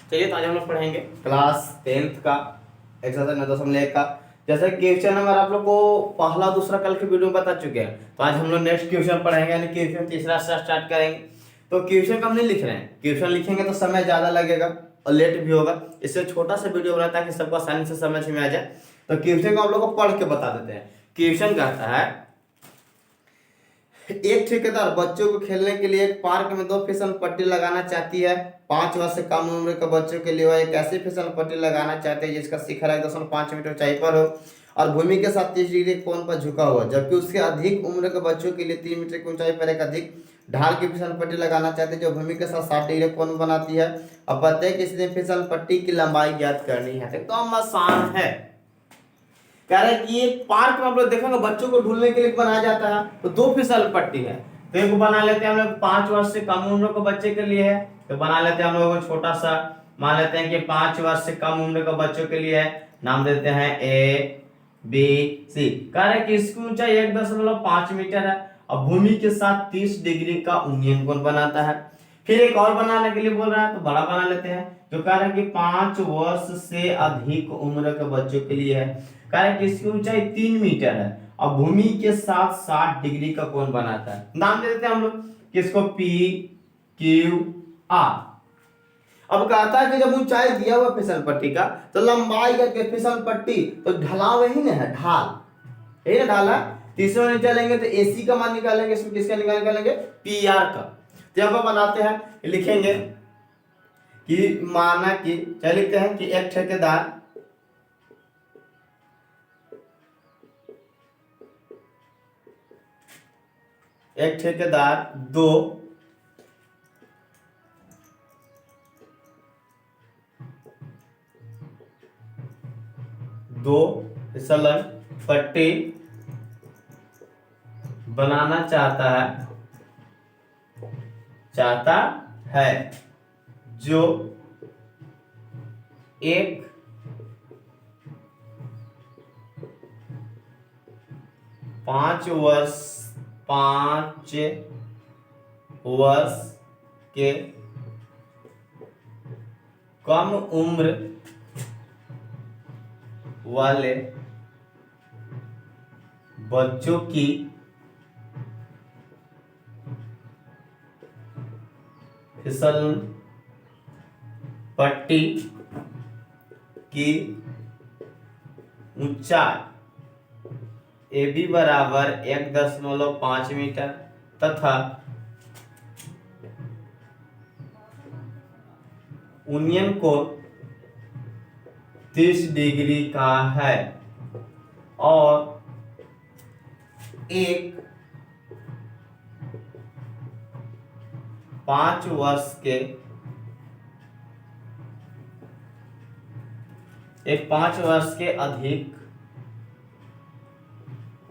चलिए तो आज हम लोग पढ़ेंगे क्लास 10th का एक्सरसाइज 9.1 का। जैसे क्वेश्चन नंबर आप लोग को पहला दूसरा कल के वीडियो में बता चुके हैं, तो आज हम लोग नेक्स्ट क्वेश्चन पढ़ेंगे, यानी क्वेश्चन तीसरा से स्टार्ट करेंगे। तो क्वेश्चन का हम नहीं लिख रहे हैं, क्वेश्चन लिखेंगे तो समय ज्यादा लगेगा और लेट भी होगा, इससे छोटा सा वीडियो बनाता है कि सबको आसानी से समझ में आ जाए। तो क्वेश्चन को आप लोग को पढ़ के बता देते हैं। क्वेश्चन कहता है, एक ठेकेदार बच्चों को खेलने के लिए एक पार्क में 2 फिसल पट्टी लगाना चाहती है। 5 वर्ष से कम उम्र के बच्चों के लिए वह एक ऐसी फिसल पट्टी लगाना चाहते हैं जिसका शिखर 1.5 मीटर ऊंचाई पर हो और भूमि के साथ 30 डिग्री कोण पर झुका हुआ, जबकि उसके अधिक उम्र के बच्चों के लिए 3 मीटर की ऊंचाई पर एक अधिक ढाल की फिसल पट्टी लगाना चाहते हैं जो भूमि के साथ 60 डिग्री कोण बनाती है। अब प्रत्येक स्थिति में फिसल पट्टी की लंबाई ज्ञात करनी है। एकदम आसान है। कह रहे हैं कि ये पार्क में आप लोग देखोगे बच्चों को झूलने के लिए बनाया जाता है, तो 2 फिसल पट्टी है। तो एक बना लेते हैं हम लोग 5 वर्ष से कम उम्र के बच्चे के लिए है, तो बना लेते हैं हम लोग छोटा सा, मान लेते हैं कि 5 वर्ष से कम उम्र के बच्चों के लिए है, नाम देते हैं ए बी सी। कह रहे हैं कि इसकी ऊंचाई 1.5 मीटर है और भूमि के साथ 30 डिग्री का उन्नयन कोण बनाता है। फिर एक और बनाने के लिए बोल रहा है, तो बड़ा बना लेते हैं, जो कह रहा है कि 5 वर्ष से अधिक उम्र के बच्चों के लिए है। कह रहा है कि इसकी ऊंचाई 3 मीटर है और भूमि के साथ 60 डिग्री का कोण बनाता है। नाम दे देते हैं हम लोग किसको, पी क्यू आर। अब कहता है कि जब ऊंचाई दिया हुआ फिसल पट्टी का, तो लंबाई का फिसल पट्टी तो ढलाव ही ना है, ढाल यही ना ढाल है। तीसरे में निकालेंगे तो एसी का मान निकालेंगे, इसमें किसका निकालेंगे, पी आर का। तो यहाँ पर बनाते हैं, लिखेंगे कि माना कि क्या लिखते हैं कि एक ठेकेदार दो फिसलन पट्टी बनाना चाहता है जो एक 5 वर्ष के कम उम्र वाले बच्चों की फिसल पट्टी की ऊंचाई ए बी बराबर 1.5 मीटर तथा उन्नयन कोण 30 डिग्री का है और एक 5 वर्ष के अधिक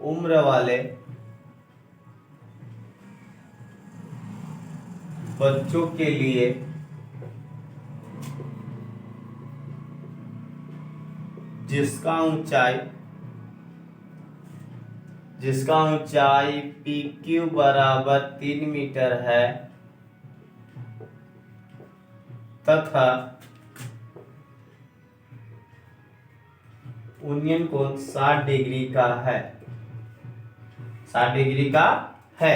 उम्र वाले बच्चों के लिए जिसका ऊंचाई पी क्यू बराबर 3 मीटर है तथा उन्नयन कोण 60 डिग्री का है। 60 डिग्री का है।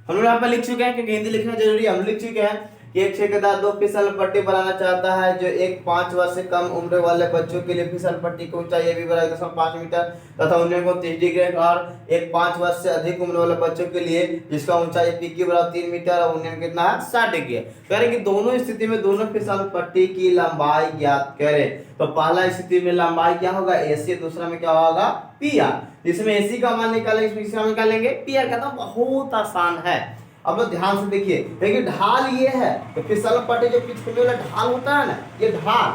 हम लोग यहाँ पर लिख चुके हैं, क्योंकि हिंदी लिखना जरूरी है। हम लिख चुके हैं कि एक ठेकेदार 2 फिसल पट्टी बनाना चाहता है जो एक 5 वर्ष से कम उम्र वाले बच्चों के लिए फिसल पट्टी की ऊंचाई ए बी बराबर 1.5 मीटर तथा उन्नयन कोण 30 डिग्री और एक 5 वर्ष से अधिक उम्र वाले बच्चों के लिए जिसका ऊंचाई पी क्यू बराबर 3 मीटर और उन्नयन कितना है, 60 डिग्री है। कह रहे कि दोनों स्थिति में दोनों फिसल पट्टी की लंबाई ज्ञात करें। तो पहला स्थिति में लंबाई क्या होगा, एसी, दूसरा में क्या होगा, पी आर। इसमें एसी का मान निकालेंगे, इसमें किसका मान निकालेंगे, पी आर का। तो बहुत आसान है। अब लोग ध्यान से देखिए, देखिए ढाल ये है, तो फिसल पट्टी जो पिछले वाला ढाल होता है ना, ये ढाल,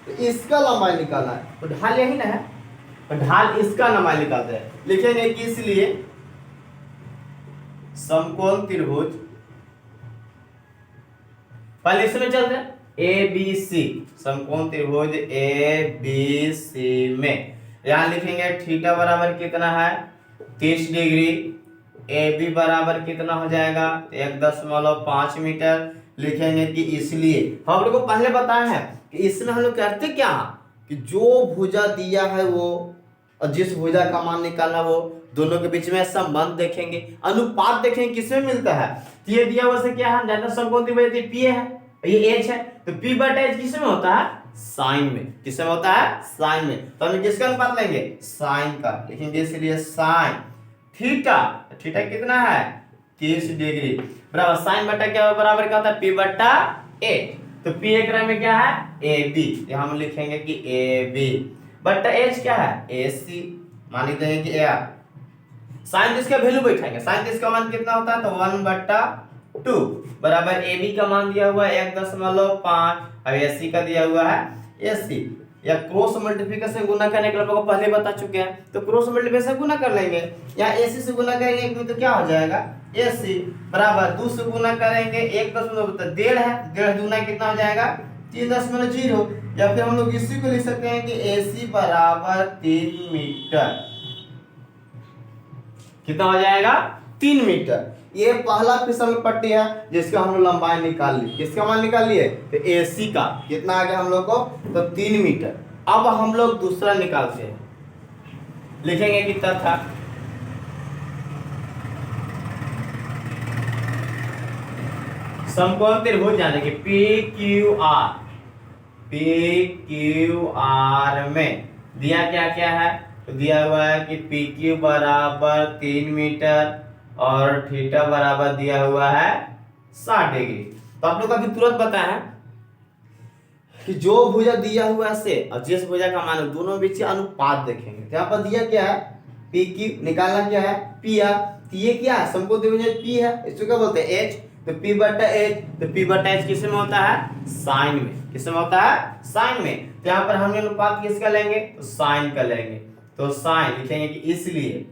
तो इसका लंबाई निकालना है। तो ढाल यही ना है, तो ढाल इसका लंबाई निकालते हैं। लिखेंगे कि इसलिए समकोण त्रिभुज, पहले इसमें चलते हैं, ए बी सी, समकोण त्रिभुज ए बी सी में यहां लिखेंगे थीटा बराबर कितना है, 30 डिग्री। ए बी बराबर कितना हो जाएगा, 1.5 मीटर। लिखेंगे कि इसलिए। हम लोग को पहले बताया है कि इसमें हम लोग करते क्या कि जो भुजा दिया है वो और जिस भुजा का मान निकालना वो दोनों के बीच में संबंध देखेंगे, अनुपात देखेंगे किसमें मिलता है। तो ये दिया हुआ से क्या है, ज्यादा संकोण वजह पी है, ये एच है, तो पी बटा एच किसमें होता है, साइन में। किसमें होता है, साइन में। तो हम किसका अनुपात लेंगे, साइन का लिखेंगे, इसलिए साइन थीटा, थीटा कितना है 30 डिग्री बराबर साइन बटा क्या बराबर क्या होता है, पी बटा ए। तो पी एक में क्या है, ए बी, हम लिखेंगे कि ए बी बटा एच क्या है, ए सी। मान लेते हैं कि ए साइन इसका वैल्यू बैठाएंगे, साइन इसका मान कितना होता है, तो 1/2 बराबर ए बी का मान दिया हुआ है 1.5, अब ए सी का दिया हुआ है ए सी। या क्रॉस मल्टीप्लिकेशन गुना करने के लिए आपको पहले बता चुके हैं, तो क्रॉस मल्टीप्लिकेशन गुना कर लेंगे, या एसी से गुना करेंगे एक में तो क्या हो जाएगा एसी बराबर 2 से गुना करेंगे 1.1 है, 1.5 दूना कितना हो जाएगा 3.0, या फिर हम लोग इसी को लिख सकते हैं कि एसी बराबर 3 मीटर। कितना हो जाएगा 3 मीटर। ये पहला फिसल पट्टी है जिसका हम लोग लंबाई निकाल ली, किसका मान निकाल लिए, तो एसी का कितना आ गया हम लोग को, तो 3 मीटर। अब हम लोग दूसरा निकालते हैं, लिखेंगे कि तथा समकोण त्रिभुज यानी कि पी क्यू आर में दिया क्या क्या है, तो दिया हुआ है कि पी क्यू बराबर 3 मीटर और थीटा बराबर दिया हुआ है 60 डिग्री। तो आप लोग अभी तुरंत बताएं कि जो भुजा दिया हुआ से और जिस भुजा का मान दोनों बीच अनुपात देखेंगे। तो यहाँ पर दिया क्या है, पी क्यू, निकालना क्या है पी आर। तो ये क्या है, समकोण त्रिभुज पी है, इसको क्या बोलते हैं एच, तो पी बटा एच, तो पी बटा एच किस में होता है, साइन में। किस में होता है, साइन में। तो यहाँ पर हम अनुपात किसका लेंगे, तो साइन का लेंगे, तो साइन लिखेंगे कि इसलिए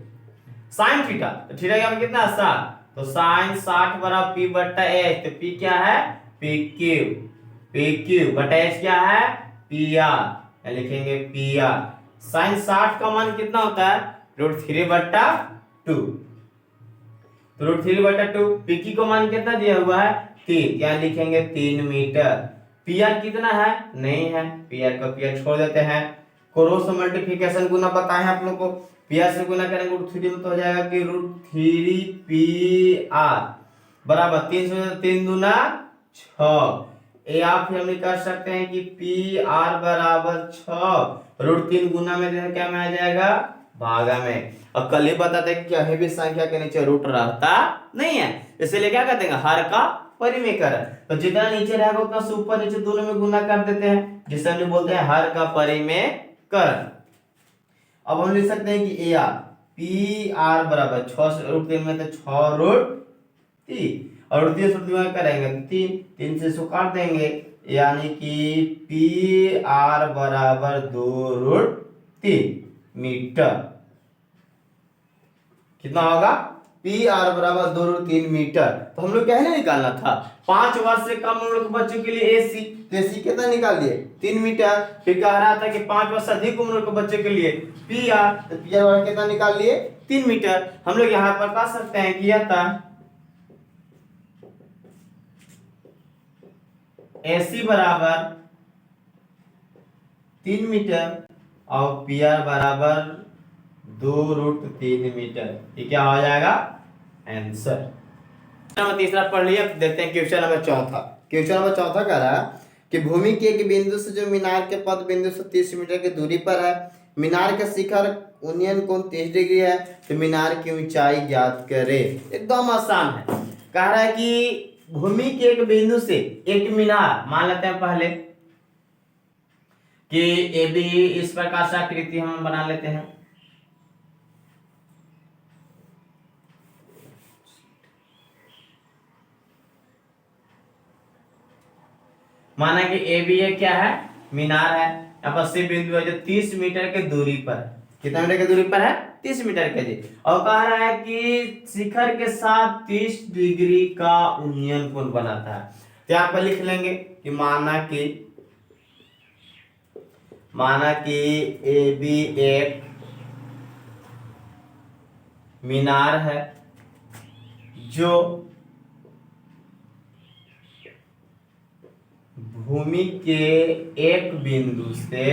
साइन थीटा, तो थीटा यहाँ पे कितना 60, तो साइन 60 बराबर पी बटा एच, तो पी क्या है पी क्यू बटा एच क्या है पी आर, लिखेंगे पी आर। साइन 60 का मान कितना होता है √3/2, तो √3/2। पी क्यू का मान कितना दिया हुआ है 3, क्या लिखेंगे 3 मीटर। पी आर कितना है, नहीं है, पी आर को पी आर छोड़ देते हैं। क्रॉस मल्टीप्लिकेशन गुना बताए हैं आप लोग को, पी आर से गुना करेंगे √3 में तो हो जाएगा कि √3 पी आर बराबर 3 से 3 दूना 6। ये आप हम कर सकते हैं कि पी आर बराबर 6 √3 गुना में क्या में आ जाएगा भागा में। और कल ही बताते कि क्या भी संख्या के नीचे रूट रहता नहीं है, इसलिए क्या कहते हैं हर का परिमेयकरण। तो जितना नीचे रहेगा उतना से ऊपर नीचे दोनों में गुना कर देते हैं, जिसे हम बोलते हैं हर का परिमेयकरण। अब हम लिख सकते हैं कि ए आर पी आर बराबर 6 से √3 में तो 6√3 और √3 करेंगे 3 से इसको काट देंगे, यानी कि पी आर बराबर 2√3 मीटर। कितना होगा, पी आर बराबर 2√3 मीटर। तो हम लोग क्या है निकालना था 5 वर्ष से कम उम्र के बच्चों के लिए एसी, तो एसी कितना निकाल दिए 3 मीटर। फिर कह रहा था कि 5 वर्ष से अधिक उम्र के बच्चे के लिए पी आर, तो पी आर कितना निकाल लिए 3 मीटर। हम लोग यहाँ पर कह सकते हैं कि यह था एसी बराबर 3 मीटर और पी आर बराबर 2√3 मीटर। ये क्या हो जाएगा आंसर। नंबर तीसरा पढ़ लिया, देखते हैं क्वेश्चन नंबर चौथा। क्वेश्चन नंबर चौथा कह रहा है कि भूमि के एक बिंदु से जो मीनार के पद बिंदु से 30 मीटर की दूरी पर है, मीनार का शिखर उन्नयन कोण 30 डिग्री है, तो मीनार की ऊंचाई ज्ञात करे। एकदम आसान है। कह रहा है कि भूमि के एक बिंदु से एक मीनार मान लेते हैं पहले कि ए बी, इस प्रकार से आकृति हम बना लेते हैं। माना कि ए बी ए क्या है मीनार है, यहाँ पर सी बिंदु है जो 30 मीटर के दूरी पर, कितना मीटर की दूरी पर है 30 मीटर के जी। और कह रहा है कि शिखर के साथ 30 डिग्री का उन्नयन कोण बनाता है। तो यहाँ पर लिख लेंगे कि माना कि ए बी एक मीनार है जो भूमि के एक बिंदु से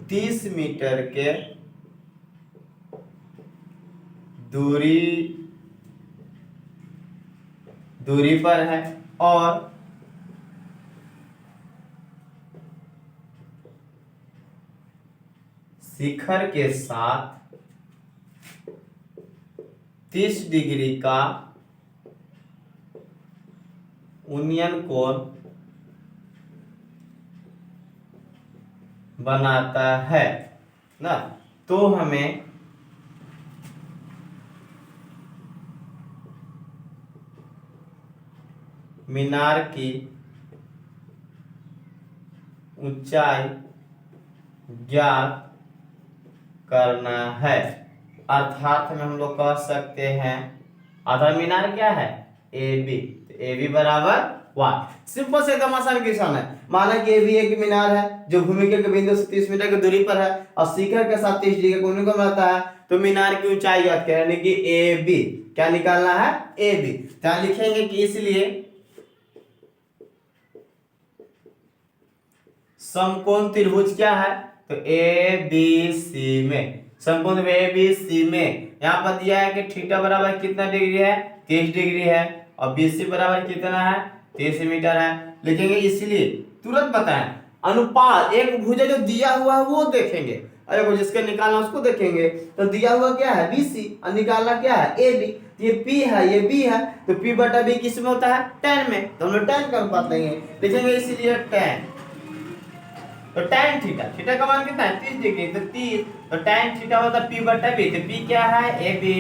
30 मीटर के दूरी पर है और शिखर के साथ 30 डिग्री का उन्नयन कोण बनाता है ना। तो हमें मीनार की ऊंचाई ज्ञात करना है। अर्थात में हम लोग कह सकते हैं आधार मीनार क्या है ए बी, ए बी बराबर 1। सिंपल से एकदम आसान क्वेश्चन है। माना कि ए बी एक मीनार है जो भूमि के बिंदु से 30 मीटर की दूरी पर है और शिखर के साथ 30 डिग्री का कोण बनाता है। तो मीनार की ऊंचाई ज्ञात करें यानी कि ए बी क्या निकालना है ए बी। तो लिखेंगे कि इसलिए समकोण त्रिभुज क्या है तो ए बी सी में, समकोण ए बी सी में यहाँ पर दिया है कि थीटा बराबर कितना डिग्री है 30 डिग्री है और बीसी बराबर कितना है 30 मीटर है। लिखेंगे इसलिए तुरंत बताएं अनुपात एक भुजा जो दिया हुआ है वो देखेंगे, अरे वो जिसके निकालना उसको देखेंगे। तो दिया हुआ क्या है बीसी और निकालना क्या है ए बी। ये पी है ये बी है तो पी बटा बी किस में होता है tan में, तो हम लोग tan का अनुपात लेंगे। लिखेंगे इसलिए tan, तो tan थीटा, थीटा का मान कितना है 30 डिग्री तो 30, तो tan थीटा होता है p बटा b। तो p क्या है ए बी,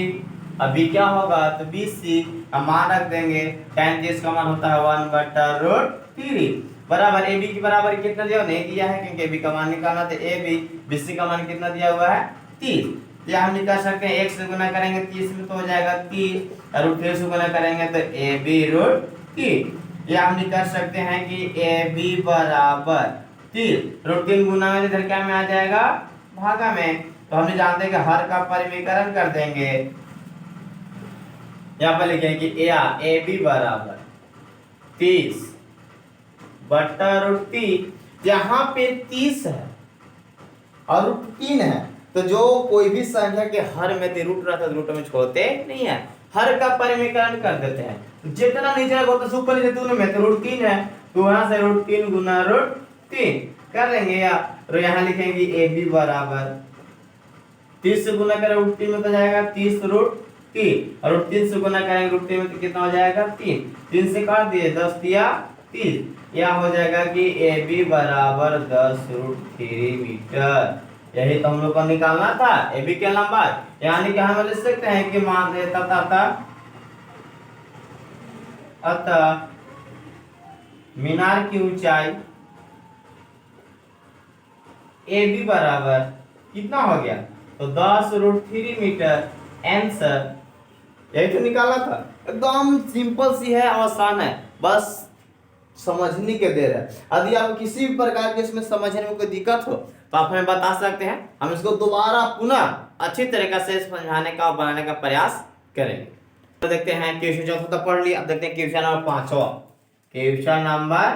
अब b क्या होगा तो बी सी का मान रख देंगे। tan 30 का मान होता है 1 बटा रूट 3 बराबर ए बी की बराबर कितना दिया नहीं दिया है क्योंकि b का मान निकालना तो ए बी, बी सी का मान कितना दिया हुआ है 30। या हम निकाल सकते हैं 1 से गुना करेंगे 30 में तो हो जाएगा 30 और रूट 3 से गुना करेंगे तो ए बी रूट 3। या हम निकाल सकते हैं कि ए बी बराबर 3 रूट 3 गुना में इधर क्या में आ जाएगा भागा में। तो हम जानते हैं कि हर का परिमीकरण कर देंगे। यहाँ पर लिखेंगे कि ए बी बराबर 30 बटा रूट 3। यहाँ पे 30 है और रूट 3 है तो जो कोई भी संख्या के हर में रूट रहता है रूट में छोड़ते नहीं है, हर का परिमीकरण कर देते हैं। तो जितना नीचे है वो तो ऊपर नीचे दोनों में तो रूट 3 है तो वहां से रूट 3 गुना रूट 3 कर लेंगे। या तो यहाँ लिखेंगे ए बी बराबर 30 से गुना करें रूट 3 में तो जाएगा 30 रूट 3 और रूट 3 से गुना करेंगे रूट 3 में तो कितना हो जाएगा 3 से काट दिए 10 दिया 30। यह हो जाएगा कि ए बी बराबर 10 रूट 3 मीटर। यही तो हम लोग को निकालना था ए बी के लंबाई। यानी कि हम लिख सकते हैं कि मान देता अतः मीनार की ऊंचाई ए बी बराबर कितना हो गया तो 10 रूट 3 मीटर। आंसर यही तो निकाला था। एकदम सिंपल सी है आसान है बस समझने के देर है। यदि आपको किसी भी प्रकार के इसमें समझने में कोई दिक्कत हो तो आप हमें बता सकते हैं, हम इसको दोबारा पुनः अच्छी तरीके से समझाने का और बनाने का प्रयास करेंगे। तो देखते हैं क्वेश्चन चौथा तो पढ़ लिया, अब देखते हैं क्वेश्चन नंबर 5वां। क्वेश्चन नंबर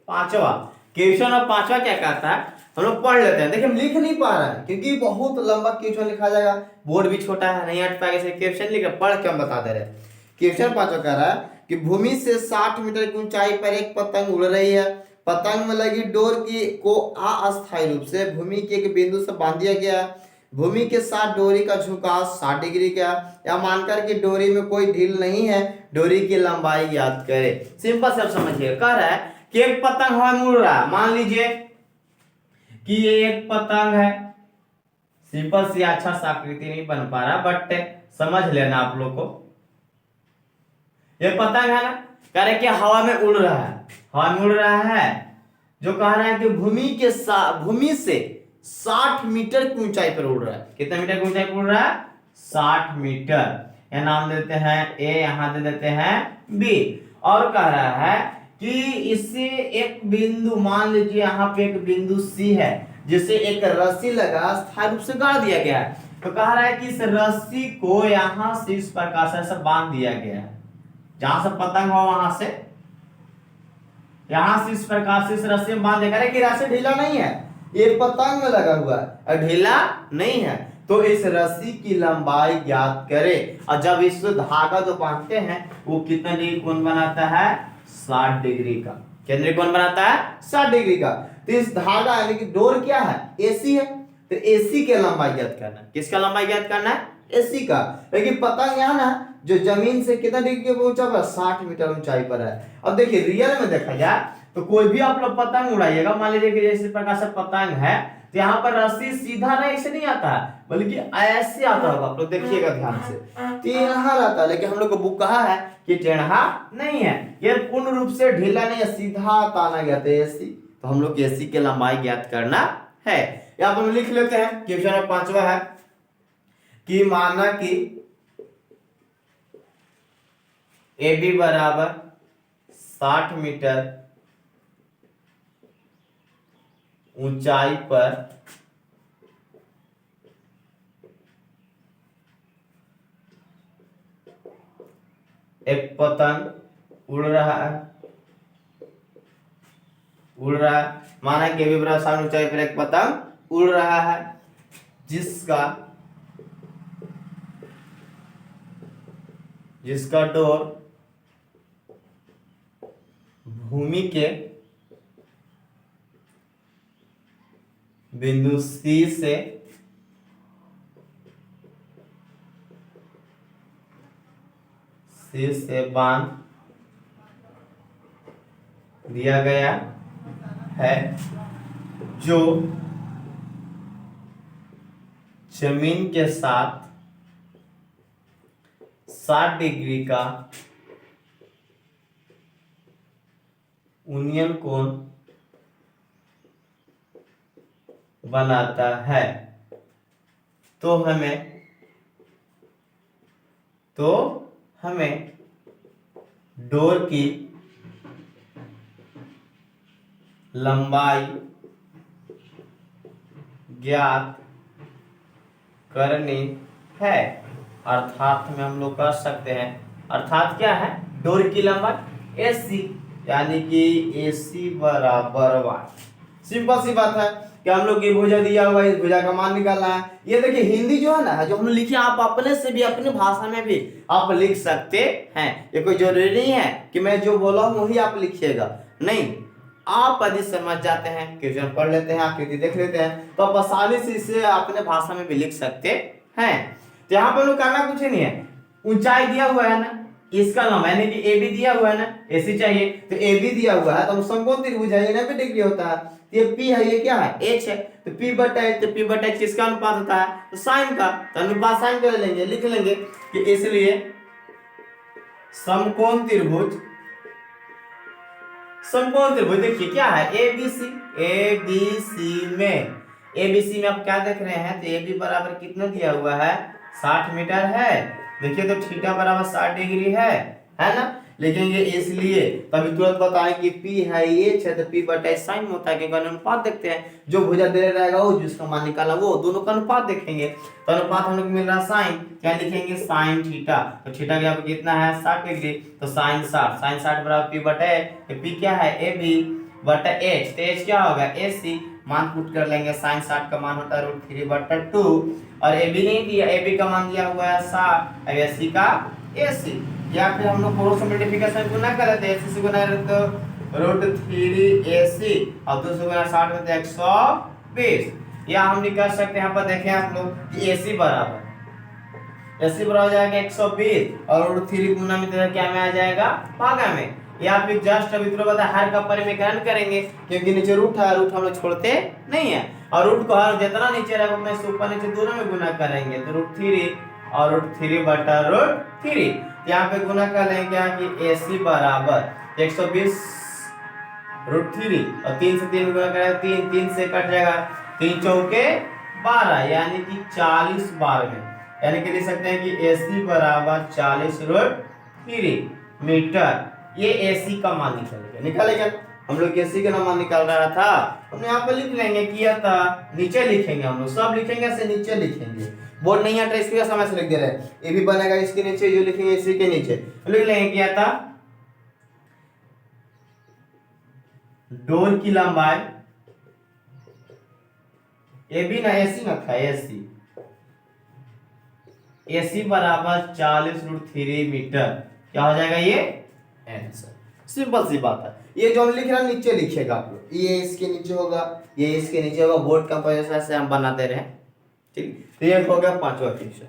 5वां, क्वेश्चन नंबर 5वां क्या कहता है हम लोग पढ़ लेते हैं। देखिए हम लिख नहीं पा रहे हैं क्योंकि बहुत लंबा क्वेश्चन लिखा जाएगा, बोर्ड भी छोटा है नहीं हट पाएगा, क्वेश्चन लिख पढ़ के हम बता दे रहे हैं। क्वेश्चन 5वां कह रहा है कि भूमि से 60 मीटर की ऊंचाई पर एक पतंग उड़ रही है। पतंग में लगी डोर की को अस्थायी रूप से भूमि के एक बिंदु से बांध दिया गया। भूमि के साथ डोरी का झुकाव 60 डिग्री का, या मानकर कि डोरी में कोई ढील नहीं है, डोरी की लंबाई ज्ञात करें। सिंपल से समझिए, कह रहा है कि एक पतंग हवा में उड़ रहा है। मान लीजिए कि ये एक पतंग है, सिंपल सी अच्छा सा आकृति नहीं बन पा रहा बट समझ लेना आप लोग को। ये पतंग है ना, कह रहे कि हवा में उड़ रहा है, हवा में उड़ रहा है जो कह रहा है कि भूमि से 60 मीटर की ऊंचाई पर उड़ रहा है। कितने मीटर की ऊंचाई पर उड़ रहा है 60 मीटर। यह नाम देते हैं ए, यहां दे देते हैं बी। और कह रहा है कि इससे एक बिंदु, मान लीजिए यहाँ पे एक बिंदु सी है जिसे एक रस्सी लगा स्थायी रूप से गाड़ दिया गया है। तो कह रहा है कि इस रस्सी को यहाँ से इस प्रकार से बांध दिया गया है। जहां से पतंग हो वहां से, यहां से इस प्रकार से इस रस्सी में बांध देगा कि रस्सी ढीला नहीं है, ये पतंग में लगा हुआ है और ढीला नहीं है। तो इस रस्सी की लंबाई ज्ञात करें, और जब इस धागा जो बांधते हैं वो कितना डिग्री कोण बनाता है, 60 डिग्री का। केंद्रीय कोण बनाता है 60 डिग्री का। तो इस धागा यानी कि डोर क्या है, एसी है, तो एसी के लंबाई ज्ञात करना है। किसका लंबाई ज्ञात करना है, एसी का। लेकिन पतंग यहाँ ना जो जमीन से कितना डिग्री पे ऊंचा पर, 60 मीटर ऊंचाई पर है। अब देखिए रियल में देखा जाए तो कोई भी आप लोग पतंग उड़ाइएगा, मान लीजिए कि जैसे प्रकार से पतंग है, तो यहाँ पर रस्सी सीधा नहीं ऐसे नहीं आता है, बल्कि ऐसे आता होगा। आप लोग देखिएगा ध्यान से, टेढ़ा रहता है। लेकिन हम लोग को बुक कहा है कि टेढ़ा नहीं है, ये पूर्ण रूप से ढीला नहीं है, सीधा ताना गया था एसी। तो हम लोग एसी की लंबाई ज्ञात करना है। यहाँ पर लिख लेते हैं। क्वेश्चन नंबर 5वां है कि माना कि AB बराबर 60 मीटर ऊंचाई पर एक पतंग उड़ रहा है, माना कि AB बराबर 60 ऊंचाई पर एक पतंग उड़ रहा है, जिसका डोर भूमि के बिंदु C से बांध दिया गया है, जो जमीन के साथ 60 डिग्री का यूनियन कोण बनाता है। तो हमें डोर की लंबाई ज्ञात करनी है। अर्थात में हम लोग कर सकते हैं, अर्थात क्या है, डोर की लंबाई AC, यानी कि AC बराबर 1। सिंपल सी बात है कि हम लोग की भुजा दिया हुआ है, इस भुजा का मान निकालना है। ये देखिए हिंदी जो है ना, जो हम लोग लिखे, आप अपने से भी अपने भाषा में भी आप लिख सकते हैं। ये कोई जरूरी नहीं है कि मैं जो बोला हूं वही आप लिखिएगा, नहीं। आप यदि समझ जाते हैं, क्वेश्चन पढ़ लेते हैं, आकृति देख लेते हैं, तो आप आसानी से इसे अपने भाषा में भी लिख सकते हैं। तो यहाँ पर लोग करना कुछ नहीं है, ऊंचाई दिया हुआ है ना, इसका लंबाई यानी कि AB दिया हुआ है ना, AC चाहिए, तो AB दिया हुआ है तो समकोण त्रिभुज है, 90 डिग्री होता है। ये P है, ये क्या है, H है, तो P बटा H, तो P बटा H किसका अनुपात होता है, तो साइन का। तो अनुपात साइन कर लेंगे, लिख लेंगे कि इसलिए समकोण त्रिभुज देखिए क्या है, ABC में आप क्या देख रहे हैं, तो AB बराबर कितना दिया हुआ है, 60 मीटर है। देखिए तो थीटा बराबर 60 डिग्री है ना। लिखेंगे इसलिए, तभी तुरंत बताएं कि P है, H है, तो P बटा H साइन होता है, क्योंकि अनुपात देखते हैं, जो भुजा दे रहेगा वो, जिसका मान निकाला वो, दोनों का अनुपात देखेंगे। तो अनुपात हम लोग मिल रहा साइन, क्या लिखेंगे, साइन थीटा। तो थीटा यहाँ पे कितना है, 60 डिग्री, तो साइन 60 बराबर P बटा H, तो P क्या है, AB बटा H, तो H क्या होगा, AC। मान पुट कर लेंगे, साइन 60 का मान होता है √3/2, और AB नहीं दिया, AB का मान दिया हुआ है 60, और AC का AC, या फिर हम लोग क्रॉस मल्टीप्लिकेशन गुना कर लेते हैं, AC से गुना तो √3AC, और 2 से गुना 60 में तो 120। या हम निकाल सकते हैं, यहाँ पर देखें आप लोग कि AC बराबर हो जाएगा 120, और √3 गुना में तो क्या में आ जाएगा, भागा में। या फिर जस्ट अभी तुरंत बता हर का परिमेकरण करेंगे, क्योंकि नीचे रूट है, रूट हम लोग छोड़ते नहीं है, और रूट को हर जितना नीचे रहेगा उतना से ऊपर नीचे दोनों में गुना करेंगे, तो √3 और √3 बटा √3। यहाँ पे गुना कर लेंगे क्या कि AC बराबर 120 √3, और 3 से 3 गुना करेंगे, 3 से कट जाएगा, 3 चौके 12, यानी कि 40 बार में, यानी कि लिख सकते हैं कि AC बराबर 40 √3 मीटर। ये AC का मान निकालेगा। हम लोग AC का मान निकाल रहा था, हम यहाँ पर लिख लेंगे कि नीचे लिखेंगे, हम लोग सब लिखेंगे से नीचे लिखेंगे, बोर्ड नहीं आता इसके समय से लिख दे रहे हैं, ये भी बनेगा इसके नीचे, जो लिखेंगे इसी के नीचे लिख लेंगे क्या था, डोर की लंबाई ए बी ना एसी ना था, एसी एसी बराबर 40√3 मीटर, क्या हो जाएगा ये आंसर। सिंपल सी बात है, ये जो हम लिख रहे हैं नीचे लिखिएगा आप लोग, ये इसके नीचे होगा, ये इसके नीचे होगा, बोर्ड का वजह से हम बना दे रहे हैं, ठीक। तो ये हो गया 5वां क्वेश्चन।